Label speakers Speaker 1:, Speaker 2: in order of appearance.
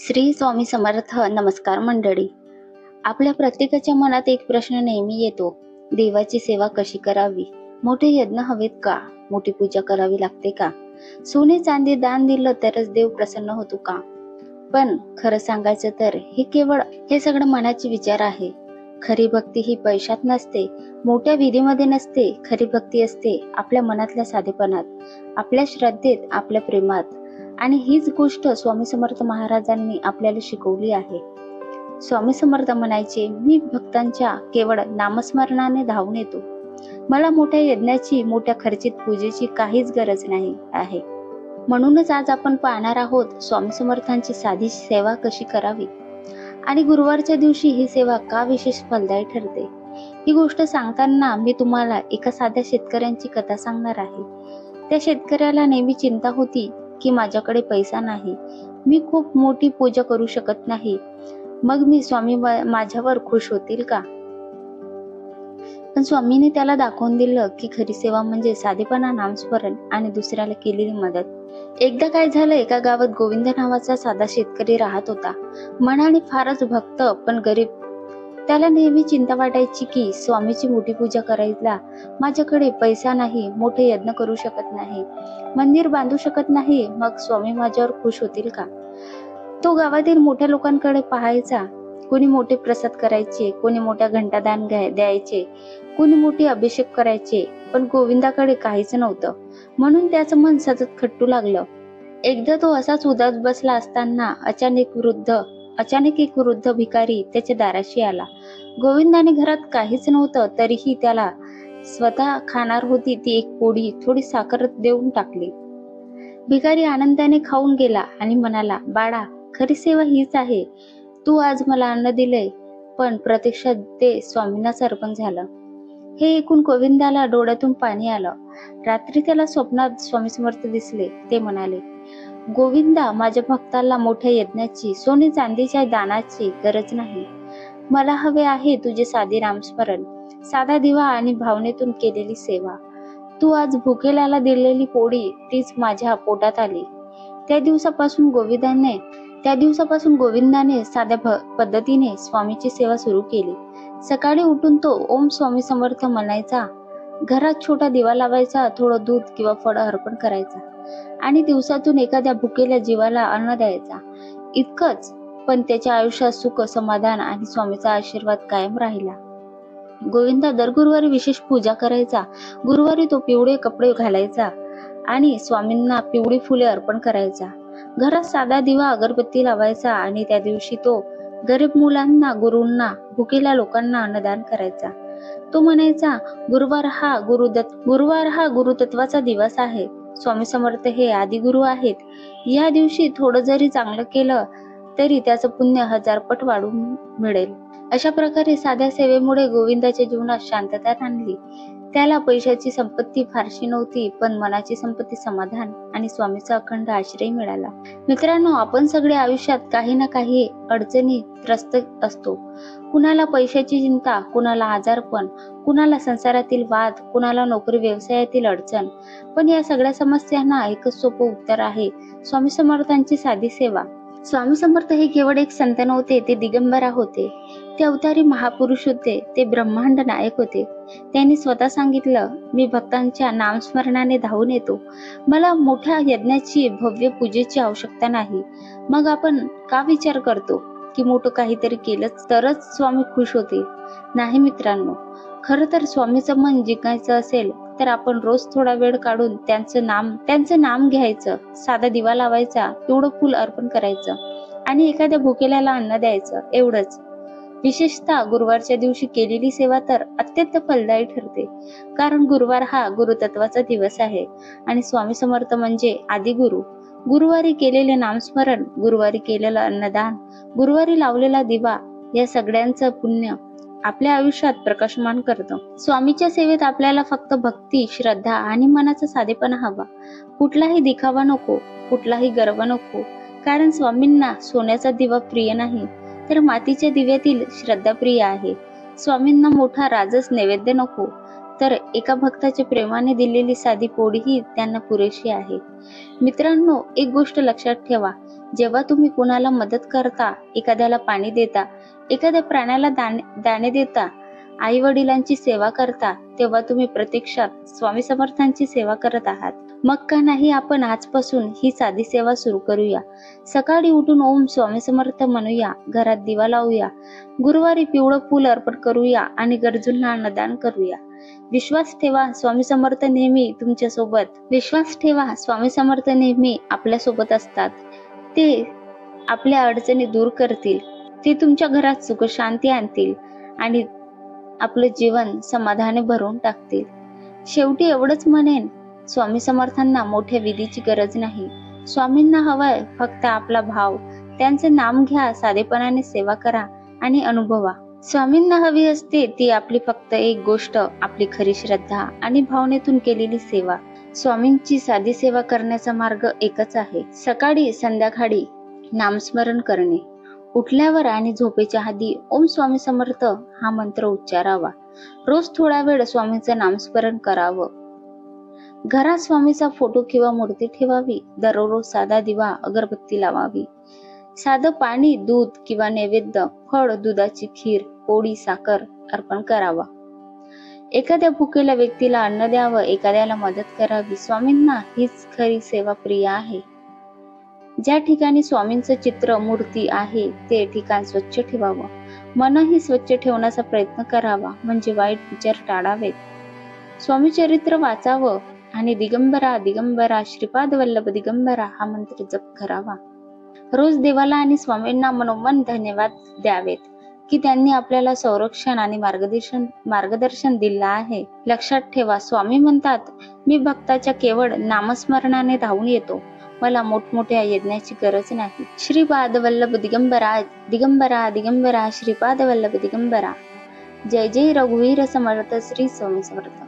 Speaker 1: श्री स्वामी समर्थ. नमस्कार मंडळी. आपल्या प्रत्येकाच्या मनात एक प्रश्न नेहमी येतो, देवाची सेवा कशी करावी? मोठे यज्ञ हवेत का? मोठी पूजा करावी लागते का? सोने चांदी दान दिलं तरच देव प्रसन्न होतो का? पण खरं सांगायचं तर हे सगळं मनाचे विचार आहे. खरी भक्ती ही पैशात नसते, मोठ्या विधीमध्ये नसते. खरी भक्ती असते आपल्या मनातल्या साधेपणात, आपल्या श्रद्धेत, आपल्या प्रेमात. आणि हीच गोष्ट स्वामी समर्थ महाराजांनी आपल्याला शिकवली आहे. स्वामी समर्थ म्हणायचे, मी भक्तांच्या केवळ नामस्मरणाने धावून येतो. मला मोठ्या यज्ञाची, मोठ्या खर्चित पूजेची काहीच गरज नाही आहे. म्हणूनच आज आपण पाहणार आहोत स्वामी समर्थांची साधी सेवा कशी करावी आणि गुरुवारच्या दिवशी ही सेवा का विशेष फलदायी ठरते. ही गोष्ट सांगताना मी तुम्हाला एका साध्या शेतकऱ्यांची कथा सांगणार आहे. त्या शेतकऱ्याला नेहमी चिंता होती की माझ्याकडे पैसा नाही, मी खूप मोठी पूजा करू शकत नाही, मग मी स्वामी माझ्यावर खुश होतील का? पण स्वामीने त्याला दाखवून दिलं की खरी सेवा म्हणजे साधेपणा, नामस्मरण आणि दुसऱ्याला केलेली मदत. एकदा काय झालं, एका गावात गोविंद नावाचा साधा शेतकरी राहत होता. मनाने फारच भक्त पण गरीब. त्याला नेहमी चिंता वाटायची की स्वामीची मोठी पूजा करायला माझ्याकडे पैसा नाही, मोठे यज्ञ करू शकत नाही, मंदिर बांधू शकत नाही, मग स्वामी माझ्यावर खुश होतील का? तो गावातील मोठ्या लोकांकडे पाहायचा. कोणी मोठे प्रसाद करायचे, कोणी मोठ्या घंटादान द्यायचे, कोणी मोठे अभिषेक करायचे, पण गोविंदाकडे काहीच नव्हतं. म्हणून त्याचं मन सतत खट्टू लागलं. एकदा तो असाच उदास बसला असताना अचानक एक वृद्ध भिकारी त्याच्या दाराशी आला. गोविंदाने घरात काहीच नव्हतं, तरीही त्याला स्वतः खाणार होती ती एक पोळी थोडी साखर देऊन टाकली. भिकारी आनंदाने खाऊन गेला आणि म्हणाला, बाळा, खरी सेवा हीच आहे. तू आज मला अन्न दिलंय, पण प्रत्यक्षात ते स्वामींनाच अर्पण झालं. हे ऐकून गोविंदाला डोळ्यातून पाणी आलं. रात्री त्याला स्वप्नात स्वामी समर्थ दिसले. ते म्हणाले, गोविंदा, माझ्या भक्ताला मोठ्या यज्ञाची, सोने चांदीच्या दानाची गरज नाही. मला हवे आहे तुझे साधे नामस्मरण, साधा दिवा आणि भावनेतून केलेली सेवा. तू आज भुकेल्याला दिलेली पोळी तीच माझ्या पोटात आली. त्या दिवसापासून गोविंदाने साध्या पद्धतीने स्वामीची सेवा सुरू केली. सकाळी उठून तो ओम स्वामी समर्थ म्हणायचा, घरात छोटा दिवा लावायचा, थोडं दूध किंवा फळ अर्पण करायचा आणि दिवसातून एखाद्या भुकेल्या जीवाला अन्न द्यायचा. इतकंच, पण त्याच्या आयुष्यात सुख, समाधान आणि स्वामीचा आशीर्वाद कायम राहिला. गोविंदा दर गुरुवारी विशेष पूजा करायचा. गुरुवारी तो पिवळे कपडे घालायचा आणि स्वामींना पिवळी फुले अर्पण करायचा. घरात साधा दिवा, अगरबत्ती लावायचा आणि त्या दिवशी तो गरीब मुलांना, गुरूंना, भुकेल्या लोकांना अन्नदान करायचा. तो म्हणायचा, गुरुवार हा गुरुतत्वाचा दिवस आहे. स्वामी समर्थ हे आदि गुरु आहेत. या दिवशी थोडं जरी चांगलं केलं तरी त्याचं पुण्य 1000 पट वाढून मिळेल. अशा प्रकारे साध्या सेवेमुळे गोविंदाच्या जीवनात शांतता आणली. त्याला पैशाची संपत्ती फारशी नव्हती, पण मनाची संपत्ती, समाधान आणि स्वामीचा अखंड आश्रय मिळाला. मित्रांनो, आपण सगळे आयुष्यात काही ना काही अडचणी त्रस्त असतो. कुणाला पैशाची चिंता, कुणाला आजारपण, कुणाला संसारातील वाद, कुणाला नोकरी व्यवसायातील अडचण. पण या सगळ्या समस्यांना एकच सोपं उत्तर आहे, स्वामी समर्थांची साधी सेवा. स्वामी समर्थ हे केवळ एक संत नव्हते, ते दिगंबरा होते. ते अवतारी महापुरुष होते. ते ब्रह्मांड नायक होते. त्यांनी स्वतः सांगितलं, मी भक्तांच्या नामस्मरणाने धावून येतो. मला मोठ्या यज्ञाची, भव्य पूजेची आवश्यकता नाही. मग आपण का विचार करतो की मोठं काहीतरी केलंच तरच स्वामी खुश होतील? नाही मित्रांनो, खरं तर स्वामीचं मन जिंकायचं असेल तर आपण रोज थोडा वेळ काढून त्यांचं नाम घ्यायचं, साधा दिवा लावायचा, पिवळं फूल अर्पण करायचं आणि एखाद्या भुकेल्याला अन्न द्यायचं, एवढंच. विशेषतः गुरुवारच्या दिवशी केलेली सेवा तर अत्यंत फलदायी ठरते. कारण गुरुवार हा गुरुतत्वाचा दिवस आहे आणि स्वामी समर्थ म्हणजे आदिगुरु. गुरुवारी केलेले नामस्मरण, गुरुवारी केलेलं अन्नदान, गुरुवारी लावलेला दिवा, या सगळ्यांचं पुण्य आपल्या आयुष्यात प्रकाशमान करतं. स्वामीच्या सेवेत आपल्याला फक्त भक्ती, श्रद्धा आणि मनाचा साधेपणा हवा. कुठलाही दिखावा नको, कुठलाही गर्व नको. कारण स्वामींना सोन्याचा दिवा प्रिय नाही, तर मातीच्या दिव्यातील श्रद्धा प्रिय आहे. स्वामींना मोठा राजस नैवेद्य नको, तर एका भक्ताच्या प्रेमाने दिलेली साधी पोळीही त्यांना पुरेशी आहे. मित्रांनो, एक गोष्ट लक्षात ठेवा, जेव्हा तुम्ही कुणाला मदत करता, एखाद्याला पाणी देता, एखाद्या प्राण्याला दाणे देता, आई वडिलांची सेवा करता, तेव्हा तुम्ही प्रत्यक्षात स्वामी समर्थांची सेवा करत आहात. मग का नाही आपण आजपासून ही साधी सेवा सुरू करूया. सकाळी उठून ओम स्वामी समर्थ म्हणूया, घरात दिवा लावूया, गुरुवारी पिवळं फूल अर्पण करूया आणि गरजूंना अन्नदान करूया. विश्वास ठेवा, स्वामी समर्थ नेहमी तुमच्या सोबत. विश्वास ठेवा, स्वामी समर्थ नेहमी आपल्या सोबत असतात. ते आपल्या अडचणी दूर करतील. ते तुमच्या घरात सुख शांती आणतील आणि आपलं जीवन समाधाने भरून टाकतील. शेवटी एवढंच म्हणेन, स्वामी समर्थांना मोठ्या विधीची गरज नाही. स्वामींना हवंय फक्त आपला भाव. त्यांचं नाम घ्या, साधेपणाने सेवा करा आणि अनुभवा. स्वामींना हवी असते ती आपली फक्त एक गोष्ट, आपली खरी श्रद्धा आणि भावनेतून केलेली सेवा. स्वामींची साधी सेवा करण्याचा मार्ग एकच आहे. सकाळी संध्याकाळी नामस्मरण करणे. उठल्यावर आणि झोपेच्या आधी ओम स्वामी समर्थ हा मंत्र उच्चारावा. रोज थोडा वेळ स्वामींचं नामस्मरण करावं. घरात स्वामीचा फोटो किंवा मूर्ती ठेवावी. दररोज साधा दिवा, अगरबत्ती लावावी. साधं पाणी, दूध किंवा नैवेद्य, फळ, दुधाची खीर, पोळी, साखर अर्पण करावा. एखाद्या भुकेल्या व्यक्तीला अन्न द्यावं, एखाद्याला मदत करावी. स्वामींना हीच खरी सेवा प्रिय आहे. ज्या ठिकाणी स्वामींचं चित्र, मूर्ती आहे ते ठिकाण स्वच्छ ठेवावं. मनही स्वच्छ ठेवण्याचा प्रयत्न करावा, म्हणजे वाईट विचार टाळावेत. स्वामी चरित्र वाचावं आणि दिगंबरा दिगंबरा श्रीपाद वल्लभ दिगंबरा हा मंत्र जप करावा. रोज देवाला आणि स्वामींना मनोमन धन्यवाद द्यावेत की त्यांनी आपल्याला संरक्षण आणि मार्गदर्शन दिलं आहे. लक्षात ठेवा, स्वामी म्हणतात, मी भक्ताच्या केवळ नामस्मरणाने धावून येतो. मला मोठमोठ्या यज्ञाची गरज नाही. श्रीपाद वल्लभ दिगंबरा दिगंबरा दिगंबरा श्रीपाद वल्लभ दिगंबरा. जय जय रघुवीर समर्थ श्री स्वामी समर्थ.